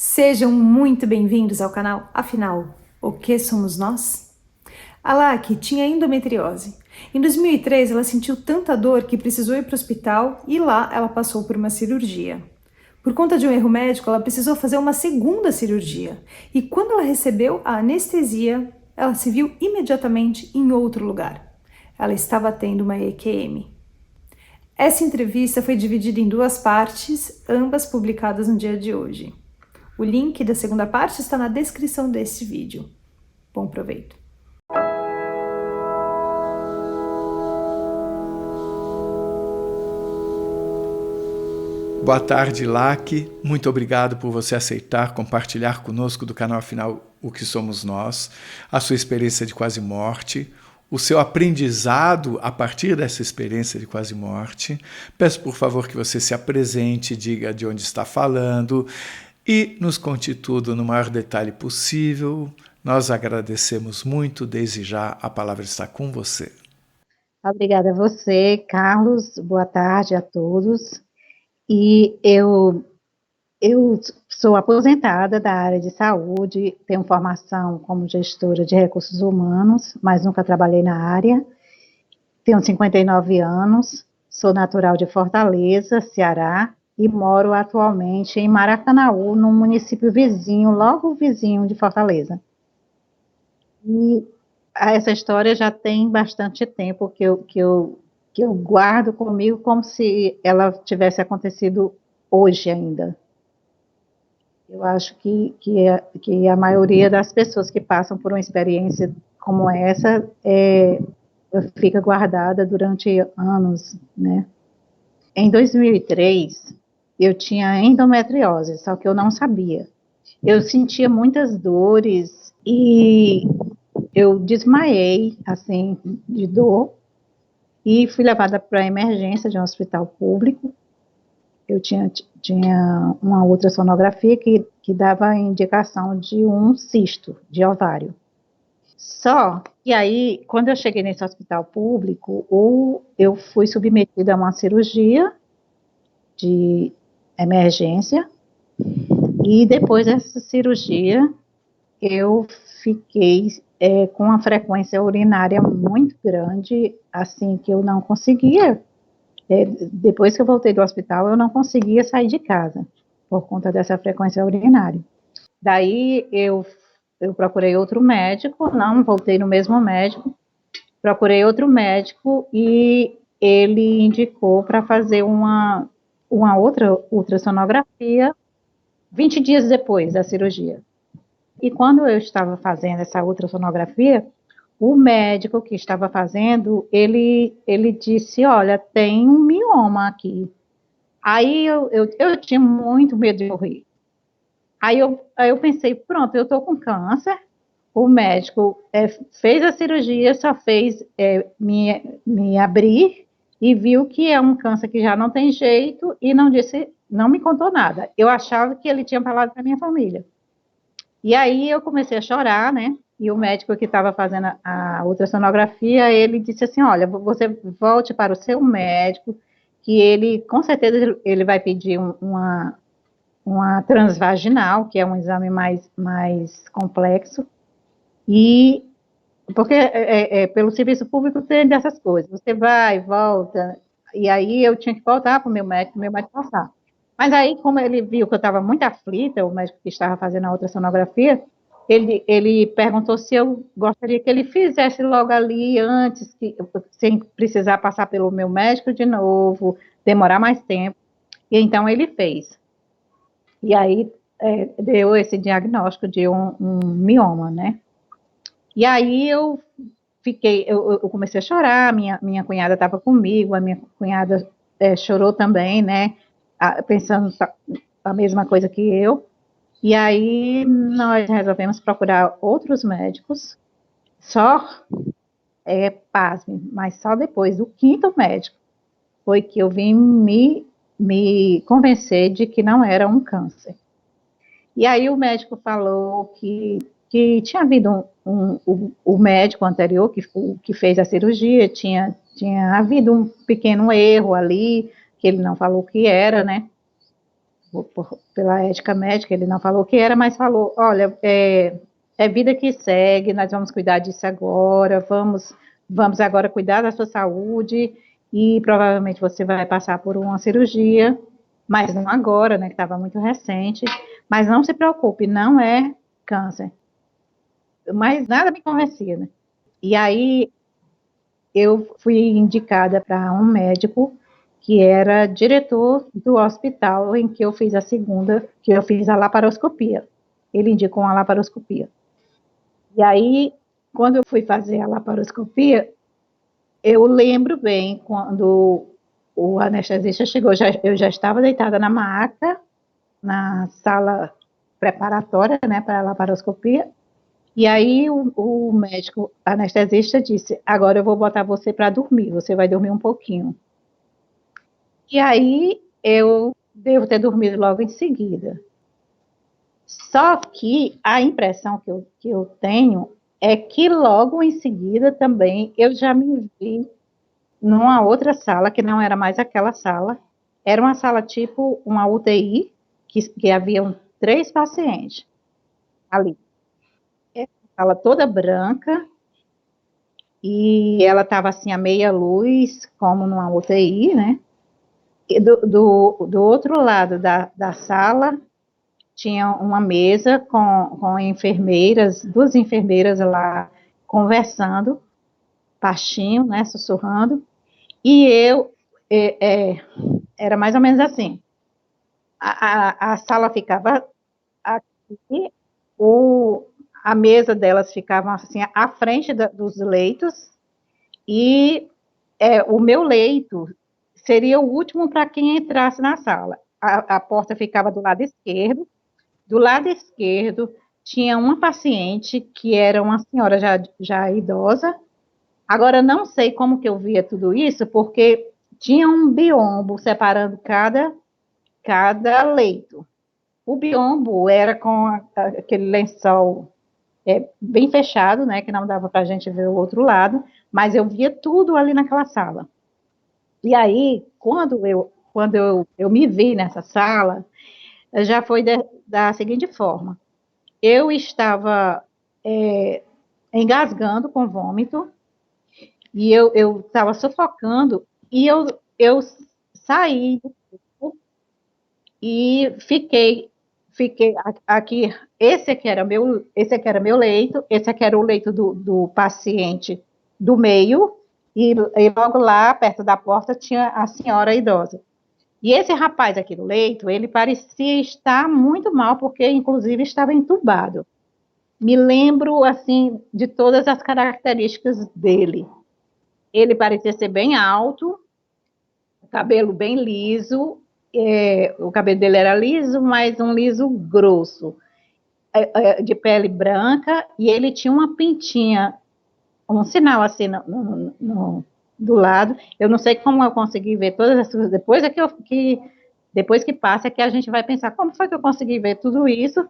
Sejam muito bem-vindos ao canal. Afinal, o que somos nós? A Laki tinha endometriose. Em 2003, ela sentiu tanta dor que precisou ir para o hospital e lá ela passou por uma cirurgia. Por conta de um erro médico, ela precisou fazer uma segunda cirurgia. E quando ela recebeu a anestesia, ela se viu imediatamente em outro lugar. Ela estava tendo uma EQM. Essa entrevista foi dividida em duas partes, ambas publicadas no dia de hoje. O link da segunda parte está na descrição deste vídeo. Bom proveito! Boa tarde, Laki. Muito obrigado por você aceitar compartilhar conosco do canal Afinal O que Somos Nós, a sua experiência de quase morte, o seu aprendizado a partir dessa experiência de quase morte. Peço, por favor, que você se apresente, diga de onde está falando e nos conte tudo no maior detalhe possível. Nós agradecemos muito, desde já a palavra está com você. Obrigada a você, Carlos. Boa tarde a todos. E eu sou aposentada da área de saúde, tenho formação como gestora de recursos humanos, mas nunca trabalhei na área. Tenho 59 anos, sou natural de Fortaleza, Ceará, e moro atualmente em Maracanaú, num município vizinho, logo vizinho de Fortaleza. E essa história já tem bastante tempo que eu guardo comigo como se ela tivesse acontecido hoje ainda. Eu acho que a maioria das pessoas que passam por uma experiência como essa fica guardada durante anos, né? Em 2003, eu tinha endometriose, só que eu não sabia. Eu sentia muitas dores e eu desmaiei, assim, de dor, e fui levada para a emergência de um hospital público. Eu tinha uma ultrassonografia que dava a indicação de um cisto de ovário. Só que aí, quando eu cheguei nesse hospital público, eu fui submetida a uma cirurgia de emergência, e depois dessa cirurgia, eu fiquei com uma frequência urinária muito grande, assim, que eu não conseguia. Depois que eu voltei do hospital, eu não conseguia sair de casa, por conta dessa frequência urinária. Daí, eu procurei outro médico, não voltei no mesmo médico, procurei outro médico e ele indicou para fazer uma outra ultrassonografia 20 dias depois da cirurgia. E quando eu estava fazendo essa ultrassonografia, o médico que estava fazendo, ele disse, olha, tem um mioma aqui. Aí eu tinha muito medo de morrer. Aí eu pensei, pronto, eu estou com câncer, o médico fez a cirurgia, só fez me abrir e viu que é um câncer que já não tem jeito e não me contou nada. Eu achava que ele tinha falado para minha família. E aí eu comecei a chorar, né? E o médico que estava fazendo a ultrassonografia, ele disse assim, olha, você volte para o seu médico, que ele, com certeza, ele vai pedir uma transvaginal, que é um exame mais complexo, e porque pelo serviço público tem dessas coisas, você vai, volta, e aí eu tinha que voltar para o meu médico passar. Mas aí, como ele viu que eu estava muito aflita, o médico que estava fazendo a ultrassonografia, ele perguntou se eu gostaria que ele fizesse logo ali, antes, sem precisar passar pelo meu médico de novo, demorar mais tempo. E então ele fez. E aí deu esse diagnóstico de um mioma, né? E aí eu comecei a chorar, minha cunhada estava comigo, a minha cunhada chorou também, né? Pensando a mesma coisa que eu. E aí nós resolvemos procurar outros médicos, pasme, mas só depois do 5º médico foi que eu vim me convencer de que não era um câncer. E aí o médico falou que tinha havido o médico anterior que fez a cirurgia, tinha havido um pequeno erro ali, que ele não falou o que era, né? pela ética médica, ele não falou o que era, mas falou, olha, é vida que segue, nós vamos cuidar disso agora, vamos agora cuidar da sua saúde, e provavelmente você vai passar por uma cirurgia, mas não agora, né, que estava muito recente, mas não se preocupe, não é câncer. Mas nada me convencia, né? E aí eu fui indicada para um médico que era diretor do hospital em que eu fiz que eu fiz a laparoscopia. Ele indicou uma laparoscopia. E aí, quando eu fui fazer a laparoscopia, eu lembro bem quando o anestesista chegou, eu já estava deitada na maca, na sala preparatória, né, para a laparoscopia, e aí o médico anestesista disse, agora eu vou botar você para dormir, você vai dormir um pouquinho. E aí eu devo ter dormido logo em seguida. Só que a impressão que eu tenho é que logo em seguida também eu já me vi numa outra sala, que não era mais aquela sala, era uma sala tipo uma UTI, que haviam 3 pacientes ali. Essa sala toda branca, e ela estava assim a meia luz, como numa UTI, né? E do outro lado da sala, tinha uma mesa com enfermeiras, 2 enfermeiras lá conversando, baixinho, né, sussurrando, e eu, era mais ou menos assim, a sala ficava aqui, a mesa delas ficava assim, à frente dos leitos, e o meu leito seria o último para quem entrasse na sala. A porta ficava do lado esquerdo tinha uma paciente que era uma senhora já idosa. Agora, não sei como que eu via tudo isso, porque tinha um biombo separando cada leito. O biombo era com aquele lençol bem fechado, né, que não dava para a gente ver o outro lado, mas eu via tudo ali naquela sala. E aí, quando eu me vi nessa sala, já foi da seguinte forma. Eu estava engasgando com vômito, e eu estava sufocando, e eu saí do corpo e fiquei aqui, esse aqui era meu leito, esse aqui era o leito do paciente do meio, e logo lá, perto da porta, tinha a senhora idosa. E esse rapaz aqui do leito, ele parecia estar muito mal, porque inclusive estava entubado. Me lembro, assim, de todas as características dele. Ele parecia ser bem alto, cabelo bem liso, o cabelo dele era liso, mas um liso grosso, de pele branca, e ele tinha uma pintinha, um sinal assim do lado. Eu não sei como eu consegui ver todas essas coisas, depois que passa, é que a gente vai pensar, como foi que eu consegui ver tudo isso,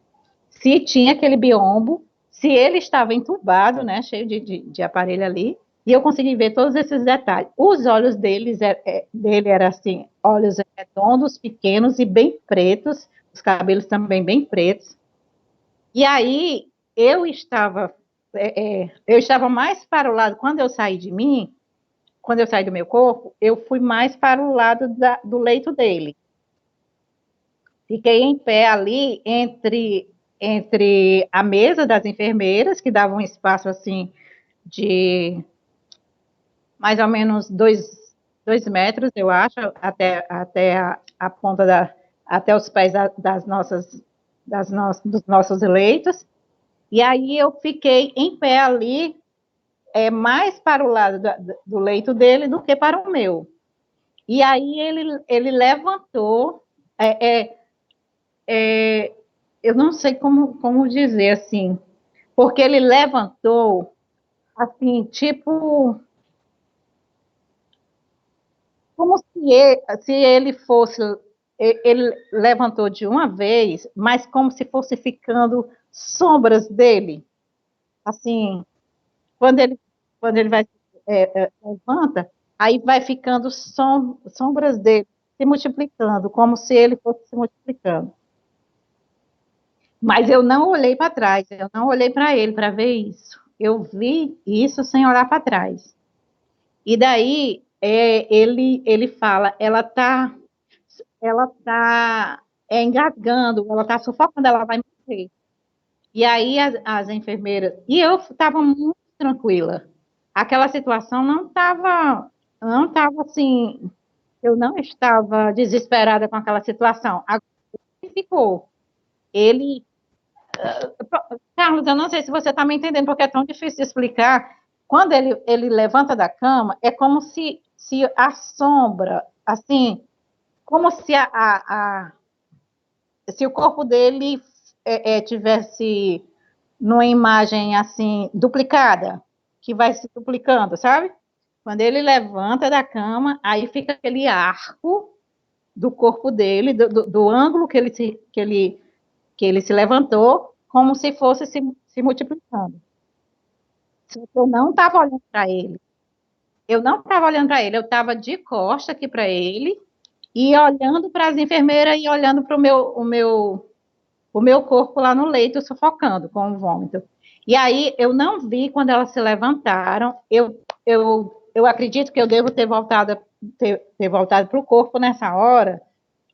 se tinha aquele biombo, se ele estava entubado, né, cheio de aparelho ali, e eu consegui ver todos esses detalhes. Os olhos dele eram assim, olhos redondos, pequenos e bem pretos, os cabelos também bem pretos. E aí, eu estava mais para o lado, quando eu saí de mim, quando eu saí do meu corpo, eu fui mais para o lado do leito dele. Fiquei em pé ali entre a mesa das enfermeiras, que dava um espaço assim de mais ou menos 2 metros, eu acho, até a ponta até os pés dos nossos leitos. E aí eu fiquei em pé ali, mais para o lado do leito dele do que para o meu. E aí ele levantou, eu não sei como dizer assim, porque ele levantou assim, tipo, como se ele fosse, ele levantou de uma vez, mas como se fosse ficando sombras dele, assim, quando ele vai levanta, aí vai ficando sombras dele, se multiplicando, como se ele fosse se multiplicando. Mas eu não olhei para trás, eu não olhei para ele para ver isso. Eu vi isso sem olhar para trás. E daí ele fala, ela tá engasgando, ela tá sufocando, ela vai morrer. E aí as enfermeiras, e eu estava muito tranquila. Aquela situação não estava assim, eu não estava desesperada com aquela situação. Agora ele ficou. Ele, Carlos, eu não sei se você está me entendendo, porque é tão difícil de explicar. Quando ele levanta da cama, é como se a sombra, assim, como se o corpo dele tivesse numa imagem assim, duplicada, que vai se duplicando, sabe? Quando ele levanta da cama, aí fica aquele arco do corpo dele, do ângulo que ele se levantou, como se fosse se multiplicando. Eu não estava olhando para ele. Eu não estava olhando para ele, eu estava de costa aqui para ele, e olhando para as enfermeiras e olhando para o meu corpo lá no leito, sufocando com o vômito. E aí eu não vi quando elas se levantaram. Eu acredito que eu devo ter voltado para o corpo nessa hora,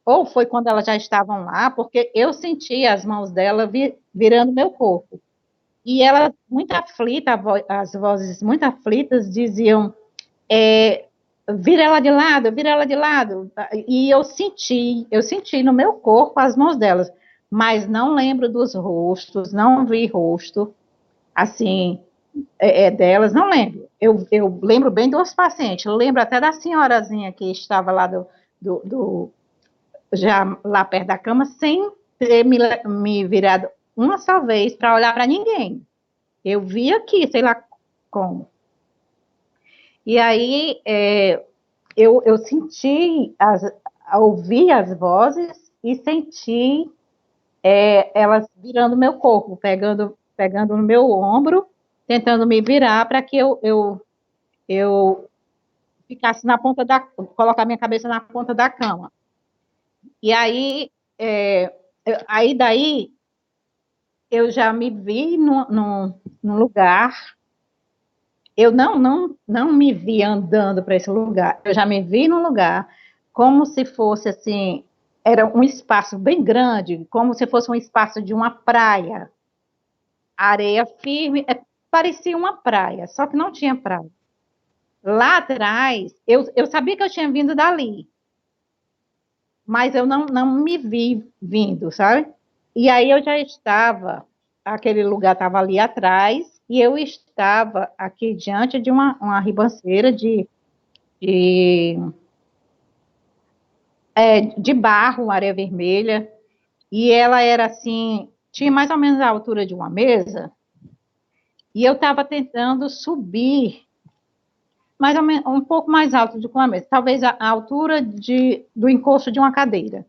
ou foi quando elas já estavam lá, porque eu senti as mãos dela virando meu corpo. E ela, muito aflita, as vozes muito aflitas, diziam: vira ela de lado, vira ela de lado. E eu senti no meu corpo as mãos delas, mas não lembro dos rostos, não vi rosto, assim, delas, não lembro. Eu lembro bem dos pacientes, eu lembro até da senhorazinha que estava lá já lá perto da cama, sem ter me virado uma só vez para olhar para ninguém. Eu vi aqui, sei lá como. E aí eu senti, ouvi as vozes e senti elas virando meu corpo, pegando no meu ombro, tentando me virar para que eu ficasse colocar minha cabeça na ponta da cama. E aí daí eu já me vi num lugar. Eu não me vi andando para esse lugar. Eu já me vi num lugar como se fosse assim, era um espaço bem grande, como se fosse um espaço de uma praia. Areia firme, parecia uma praia, só que não tinha praia. Lá atrás, eu sabia que eu tinha vindo dali, mas eu não me vi vindo, sabe? E aí eu já estava, aquele lugar estava ali atrás, e eu estava aqui diante de uma ribanceira de, de barro, areia vermelha, e ela era assim, tinha mais ou menos a altura de uma mesa, e eu estava tentando subir, mais ou menos, um pouco mais alto do que uma mesa, talvez a altura do encosto de uma cadeira.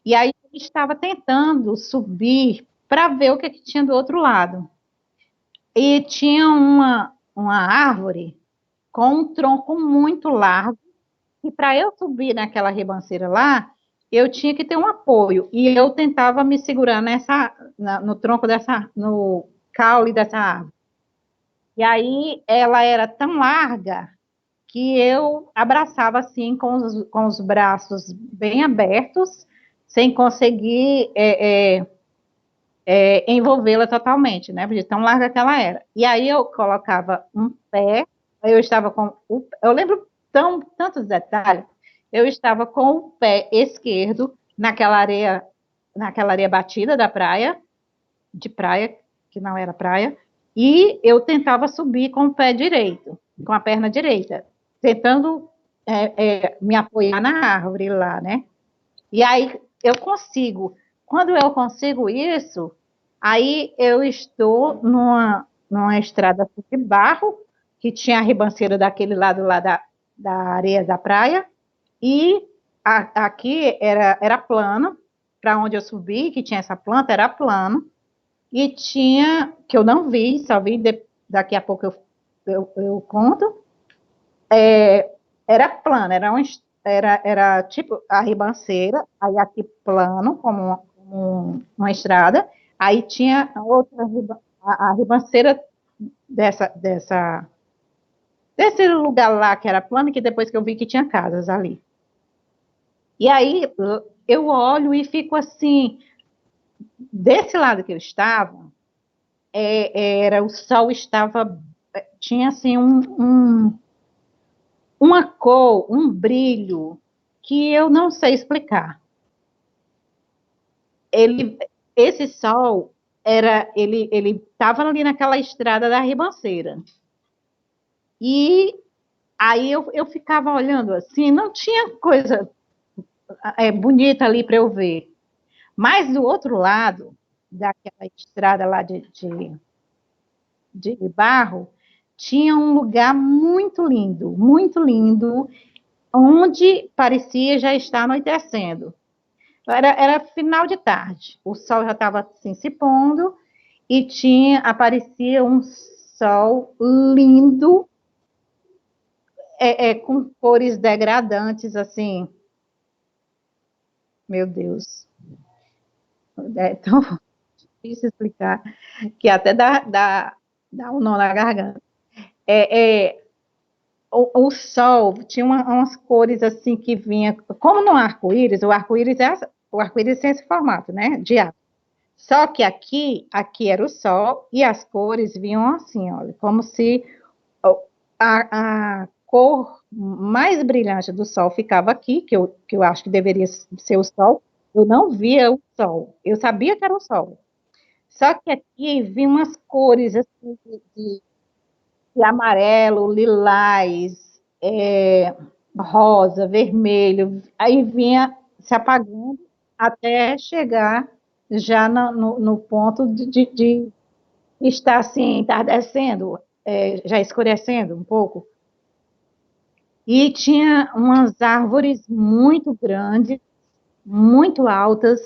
E aí eu estava tentando subir para ver o que tinha do outro lado. E tinha uma árvore com um tronco muito largo, e para eu subir naquela ribanceira lá, eu tinha que ter um apoio, e eu tentava me segurar no tronco no caule dessa árvore. E aí ela era tão larga que eu abraçava assim com os braços bem abertos, sem conseguir envolvê-la totalmente, né? De tão larga que ela era. E aí eu colocava um pé, eu estava eu lembro tantos detalhes, eu estava com o pé esquerdo naquela areia batida da praia, de praia, que não era praia, e eu tentava subir com o pé direito, com a perna direita, tentando me apoiar na árvore lá, né? E aí quando eu consigo isso, aí eu estou numa estrada de barro, que tinha a ribanceira daquele lado lá da areia da praia, e aqui era plano, para onde eu subi, que tinha essa planta, era plano, e tinha, que eu não vi, só vi daqui a pouco eu conto, era plano, era tipo a ribanceira, aí aqui plano, como uma estrada, aí tinha a ribanceira desse lugar lá que era plano, que depois que eu vi que tinha casas ali. E aí eu olho e fico assim, desse lado que eu estava, o sol estava, tinha assim uma cor, um brilho que eu não sei explicar. Esse sol ele estava ali naquela estrada da ribanceira. E aí eu ficava olhando assim, não tinha coisa bonita ali para eu ver. Mas do outro lado, daquela estrada lá de barro, tinha um lugar muito lindo, onde parecia já estar anoitecendo. Era final de tarde, o sol já estava assim, se pondo, e aparecia um sol lindo, com cores degradantes, assim, meu Deus, é tão difícil explicar, que até dá um nó na garganta. O sol tinha umas cores assim que vinha, como no arco-íris, o arco-íris tem esse formato, né, de ar. Só que aqui era o sol e as cores vinham assim, olha, como se a cor mais brilhante do sol ficava aqui, que eu acho que deveria ser o sol. Eu não via o sol, eu sabia que era o sol. Só que aqui vinham umas cores assim, de amarelo, lilás, rosa, vermelho, aí vinha se apagando até chegar já no ponto de estar assim, entardecendo, já escurecendo um pouco. E tinha umas árvores muito grandes, muito altas,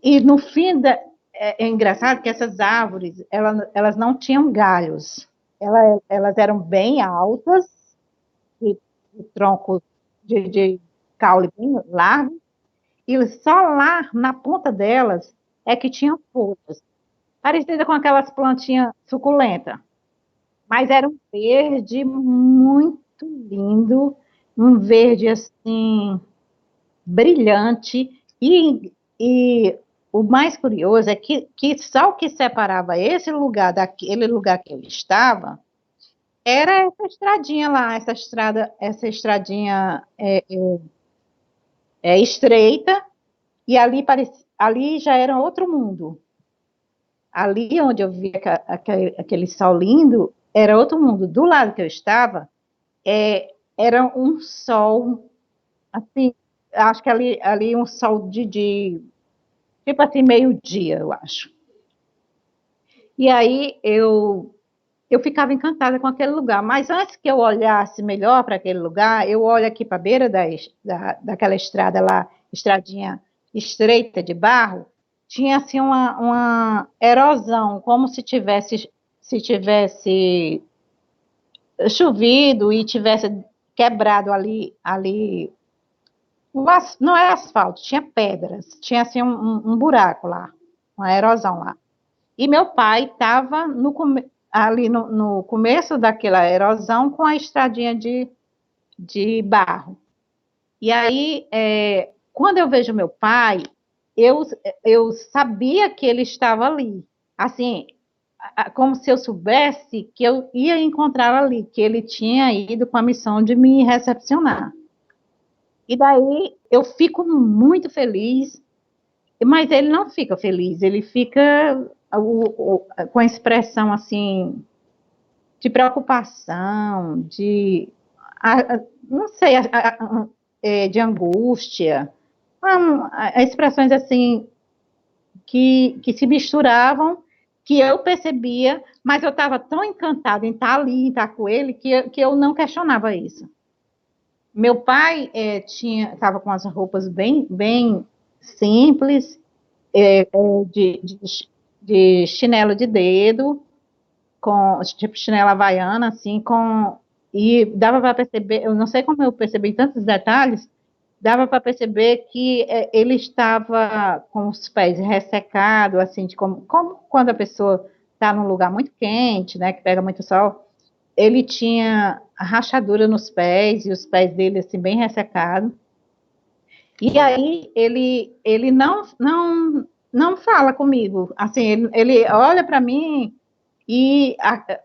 e no fim é engraçado que essas árvores, elas não tinham galhos, elas eram bem altas, de troncos de caule bem largo, e só lá na ponta delas é que tinham folhas, parecida com aquelas plantinhas suculentas, mas era um verde muito lindo, um verde assim brilhante, e o mais curioso é que só o que separava esse lugar daquele lugar que eu estava era essa estradinha lá, essa estradinha estreita, e ali já era outro mundo. Ali onde eu vi aquele sol lindo, era outro mundo. Do lado que eu estava, era um sol, assim, acho que ali um sol tipo assim, meio-dia, eu acho. E aí eu ficava encantada com aquele lugar, mas antes que eu olhasse melhor para aquele lugar, eu olho aqui para a beira daquela estrada lá, estradinha estreita de barro, tinha assim uma erosão, como se tivesse chovido e tivesse quebrado ali não é asfalto, tinha pedras, tinha assim um buraco lá, uma erosão lá. E meu pai estava ali no começo daquela erosão com a estradinha de barro. E aí, quando eu vejo meu pai, eu sabia que ele estava ali. Assim, como se eu soubesse que eu ia encontrar ali, que ele tinha ido com a missão de me recepcionar. E daí eu fico muito feliz, mas ele não fica feliz, ele fica com a expressão assim de preocupação, não sei, de angústia, expressões assim que se misturavam, que eu percebia, mas eu estava tão encantada em estar ali, em estar com ele, que eu não questionava isso. Meu pai estava com as roupas bem simples, de, de, de chinelo de dedo, tipo chinela havaiana, assim, com e dava para perceber, eu não sei como eu percebi tantos detalhes, dava para perceber que ele estava com os pés ressecados, assim, como quando a pessoa está num lugar muito quente, né, que pega muito sol, ele tinha rachadura nos pés, e os pés dele, assim, bem ressecados. E aí, ele não fala comigo, assim, ele olha para mim e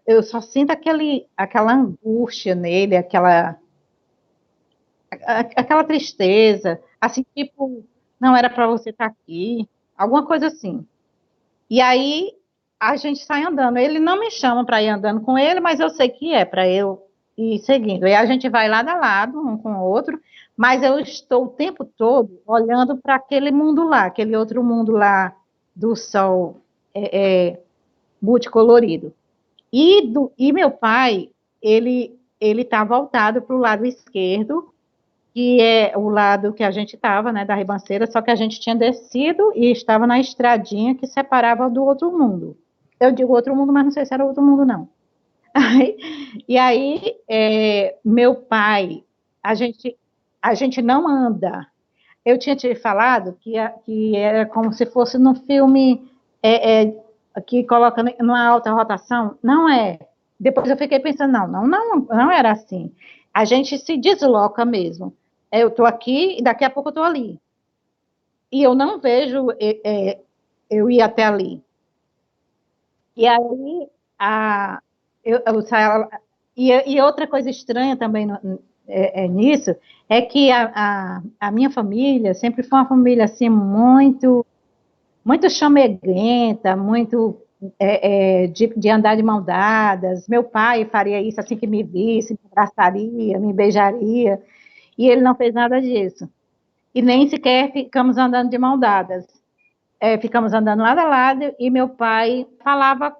eu só sinto aquela angústia nele, aquela tristeza, assim, tipo, não era para você estar aqui, alguma coisa assim. E aí a gente sai andando. Ele não me chama para ir andando com ele, mas eu sei que é para eu ir seguindo. E a gente vai lado a lado, um com o outro, mas eu estou o tempo todo olhando para aquele mundo lá, aquele outro mundo lá do sol multicolorido. E meu pai, ele está voltado para o lado esquerdo, que é o lado que a gente estava, né, da ribanceira, só que a gente tinha descido e estava na estradinha que separava do outro mundo. Eu digo outro mundo, mas não sei se era outro mundo, não. E aí, meu pai, a gente não anda. Eu tinha te falado que era como se fosse num filme que coloca numa alta rotação. Não é. Depois eu fiquei pensando, não era assim. A gente se desloca mesmo. Eu estou aqui e daqui a pouco eu estou ali. E eu não vejo eu ir até ali. E aí, a, eu saio, e outra coisa estranha também nisso, é que a minha família sempre foi uma família assim, muito chameguenta, muito de andar de mão dadas. Meu pai faria isso assim que me visse, me abraçaria, me beijaria, e ele não fez nada disso. E nem sequer ficamos andando de mão dadas. Ficamos andando lado a lado, e meu pai falava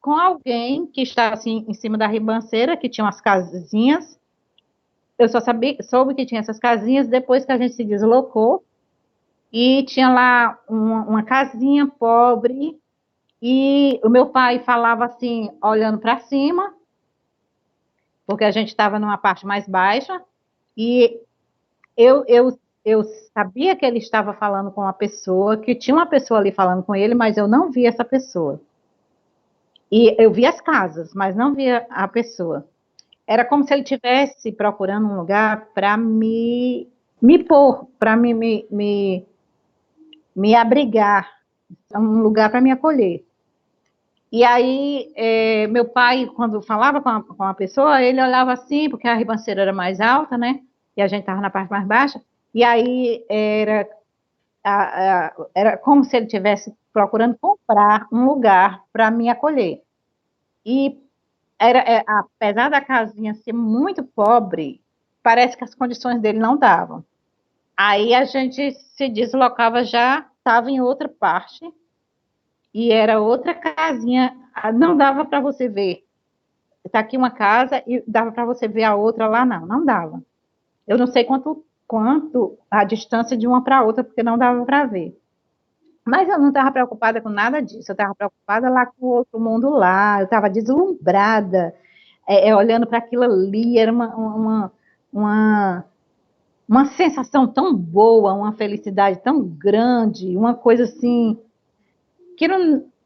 com alguém que estava assim em cima da ribanceira, que tinha umas casinhas. Eu só soube que tinha essas casinhas depois que a gente se deslocou, e tinha lá uma casinha pobre, e o meu pai falava assim, olhando para cima, porque a gente estava numa parte mais baixa, e eu sabia que ele estava falando com uma pessoa, que tinha uma pessoa ali falando com ele, mas eu não via essa pessoa. E eu via as casas, mas não via a pessoa. Era como se ele estivesse procurando um lugar para me pôr, para me abrigar, um lugar para me acolher. E aí, meu pai, quando falava com a pessoa, ele olhava assim, porque a ribanceira era mais alta, né? E a gente estava na parte mais baixa, e aí era como se ele estivesse procurando comprar um lugar para me acolher. E apesar da casinha ser muito pobre, parece que as condições dele não davam. Aí a gente se deslocava, já estava em outra parte, e era outra casinha, não dava para você ver. Está aqui uma casa e dava para você ver a outra lá, não dava. Eu não sei quanto a distância de uma para outra, porque não dava para ver. Mas eu não estava preocupada com nada disso, eu estava preocupada lá com o outro mundo lá, eu estava deslumbrada, olhando para aquilo ali, era uma sensação tão boa, uma felicidade tão grande, uma coisa assim, que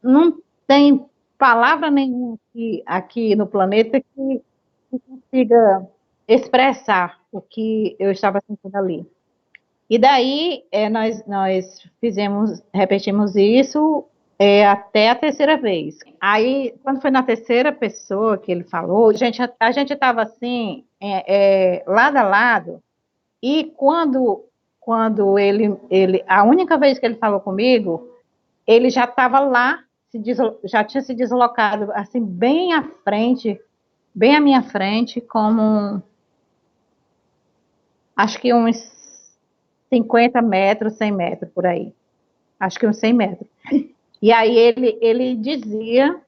não tem palavra nenhuma aqui no planeta que consiga expressar o que eu estava sentindo ali. E daí nós repetimos isso até a terceira vez. Aí, quando foi na terceira pessoa que ele falou, a gente estava assim, lado a lado, e quando a única vez que ele falou comigo, ele já estava lá, já tinha se deslocado, assim, bem à frente, bem à minha frente, como acho que uns 50 metros, 100 metros por aí. Acho que uns 100 metros. E aí ele dizia,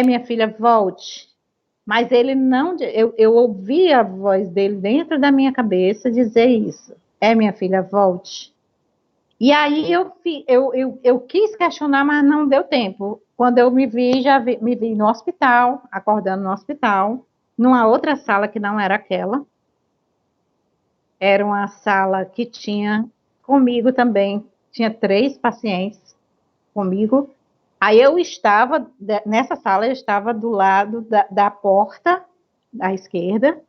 minha filha, volte. Mas ele não, eu ouvi a voz dele dentro da minha cabeça dizer isso. Minha filha, volte. E aí eu quis questionar, mas não deu tempo. Quando eu me vi no hospital, acordando no hospital, numa outra sala que não era aquela. Era uma sala que tinha comigo também, tinha 3 pacientes comigo. Aí eu estava, nessa sala, eu estava do lado da porta, à esquerda,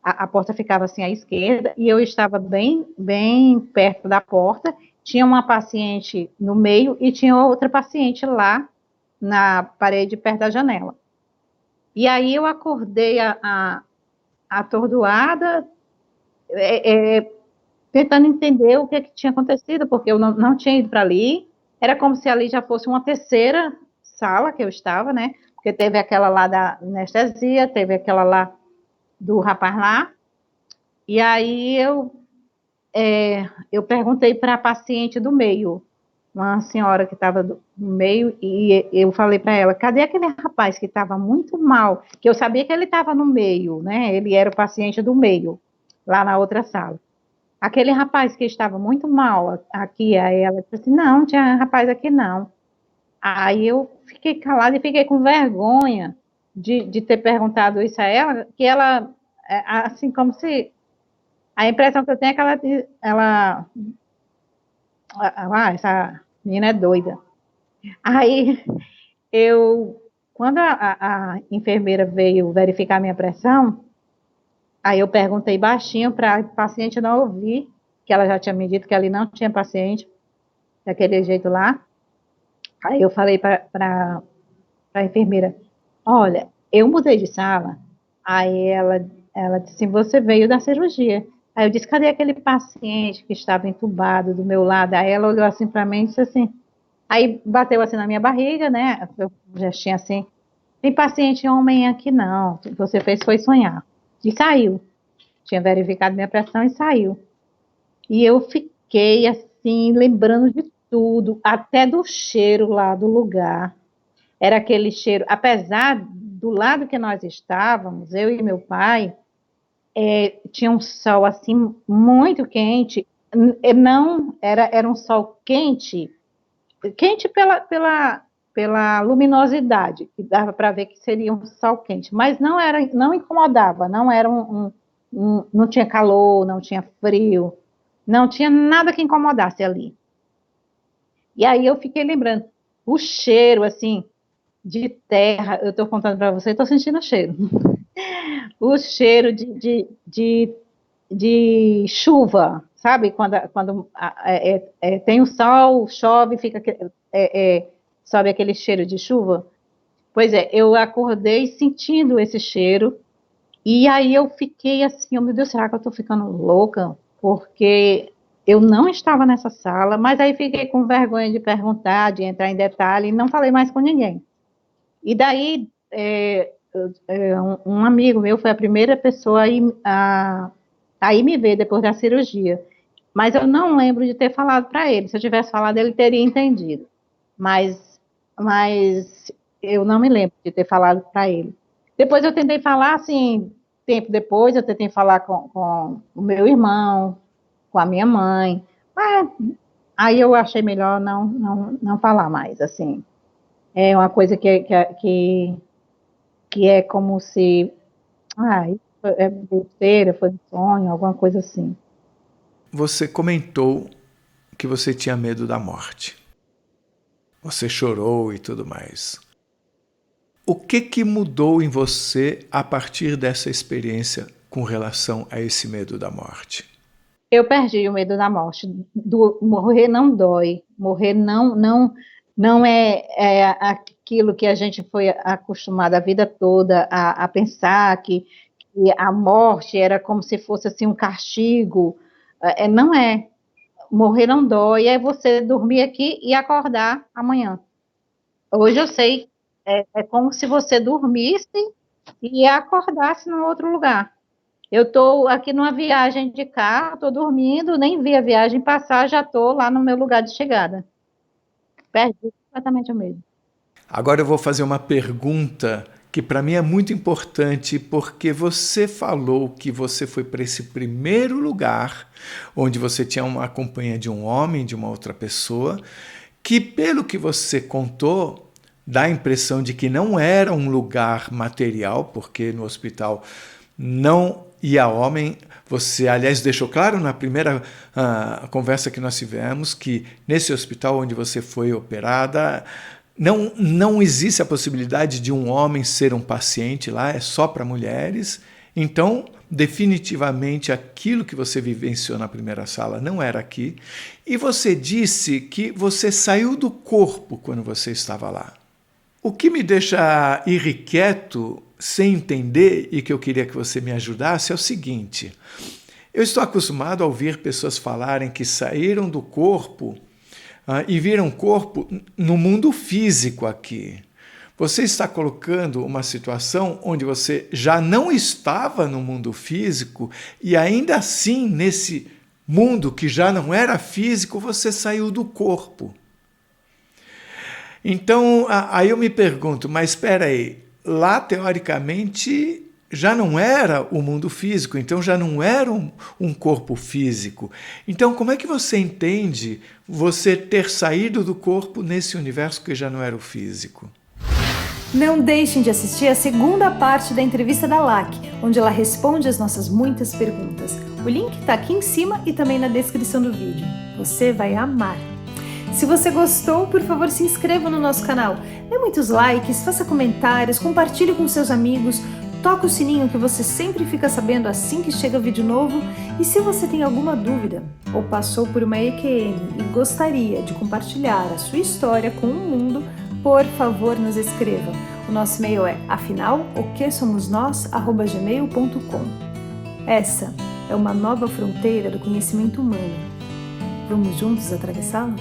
a porta ficava assim à esquerda, e eu estava bem perto da porta, tinha uma paciente no meio e tinha outra paciente lá na parede perto da janela. E aí eu acordei atordoada, tentando entender o que tinha acontecido, porque eu não tinha ido para ali, era como se ali já fosse uma terceira sala que eu estava, né, porque teve aquela lá da anestesia, teve aquela lá do rapaz lá, e aí eu perguntei para a paciente do meio, uma senhora que estava no meio, e eu falei para ela, cadê aquele rapaz que estava muito mal, que eu sabia que ele estava no meio, né, ele era o paciente do meio, lá na outra sala. Aquele rapaz que estava muito mal aqui, aí ela disse assim, não tinha rapaz aqui não. Aí eu fiquei calada e fiquei com vergonha de ter perguntado isso a ela, que ela, assim, como se, a impressão que eu tenho é que essa menina é doida. Aí quando a enfermeira veio verificar minha pressão, aí eu perguntei baixinho para a paciente não ouvir, que ela já tinha me dito que ali não tinha paciente, daquele jeito lá. Aí eu falei para a enfermeira, olha, eu mudei de sala. Aí ela disse assim, você veio da cirurgia. Aí eu disse, cadê aquele paciente que estava entubado do meu lado? Aí ela olhou assim para mim e disse assim, aí bateu assim na minha barriga, né? Eu já tinha assim, tem paciente homem aqui não, o que você fez foi sonhar. E saiu. Tinha verificado minha pressão e saiu. E eu fiquei assim, lembrando de tudo, até do cheiro lá do lugar. Era aquele cheiro, apesar do lado que nós estávamos, eu e meu pai, tinha um sol assim muito quente, não era um sol quente, quente pela luminosidade, que dava para ver que seria um sol quente, mas não incomodava, não era não tinha calor, não tinha frio, não tinha nada que incomodasse ali. E aí eu fiquei lembrando, o cheiro, assim, de terra, eu estou contando para você, estou sentindo o cheiro. O cheiro de chuva, sabe? Quando tem o sol, chove, fica sobe aquele cheiro de chuva. Pois é, eu acordei sentindo esse cheiro, e aí eu fiquei assim, oh meu Deus, será que eu estou ficando louca? Porque eu não estava nessa sala, mas aí fiquei com vergonha de perguntar, de entrar em detalhe, e não falei mais com ninguém. E daí, um amigo meu foi a primeira pessoa a ir me ver depois da cirurgia. Mas eu não lembro de ter falado para ele. Se eu tivesse falado, ele teria entendido. Mas eu não me lembro de ter falado para ele. Depois eu tentei falar, assim, tempo depois, eu tentei falar com o meu irmão, com a minha mãe. Mas aí eu achei melhor não falar mais, assim. É uma coisa que é como se, isso é besteira, foi um sonho, alguma coisa assim. Você comentou que você tinha medo da morte. Você chorou e tudo mais. O que mudou em você a partir dessa experiência com relação a esse medo da morte? Eu perdi o medo da morte. Morrer não dói. Morrer não é aquilo que a gente foi acostumado a vida toda a pensar que a morte era como se fosse assim um castigo. Não é. Morrer não dói, é você dormir aqui e acordar amanhã. Hoje eu sei, é como se você dormisse e acordasse num outro lugar. Eu estou aqui numa viagem de carro, estou dormindo, nem vi a viagem passar, já estou lá no meu lugar de chegada. Perdi completamente o medo. Agora eu vou fazer uma pergunta que para mim é muito importante, porque você falou que você foi para esse primeiro lugar, onde você tinha uma companhia de um homem, de uma outra pessoa, que pelo que você contou, dá a impressão de que não era um lugar material, porque no hospital não ia homem. Você, aliás, deixou claro na primeira conversa que nós tivemos que nesse hospital onde você foi operada, não existe a possibilidade de um homem ser um paciente lá, é só para mulheres. Então, definitivamente, aquilo que você vivenciou na primeira sala não era aqui. E você disse que você saiu do corpo quando você estava lá. O que me deixa irrequieto, sem entender, e que eu queria que você me ajudasse, é o seguinte. Eu estou acostumado a ouvir pessoas falarem que saíram do corpo e viram corpo no mundo físico aqui. Você está colocando uma situação onde você já não estava no mundo físico e ainda assim, nesse mundo que já não era físico, você saiu do corpo. Então, aí eu me pergunto, mas espera aí, lá teoricamente já não era o mundo físico, então já não era um corpo físico. Então, como é que você entende você ter saído do corpo nesse universo que já não era o físico? Não deixem de assistir a segunda parte da entrevista da LAC, onde ela responde as nossas muitas perguntas. O link está aqui em cima e também na descrição do vídeo. Você vai amar! Se você gostou, por favor, se inscreva no nosso canal. Dê muitos likes, faça comentários, compartilhe com seus amigos, toque o sininho que você sempre fica sabendo assim que chega vídeo novo. E se você tem alguma dúvida ou passou por uma EQM e gostaria de compartilhar a sua história com o mundo, por favor, nos escreva. O nosso e-mail é afinal-o-que-somos-nós@gmail.com. Essa é uma nova fronteira do conhecimento humano. Vamos juntos atravessá-la?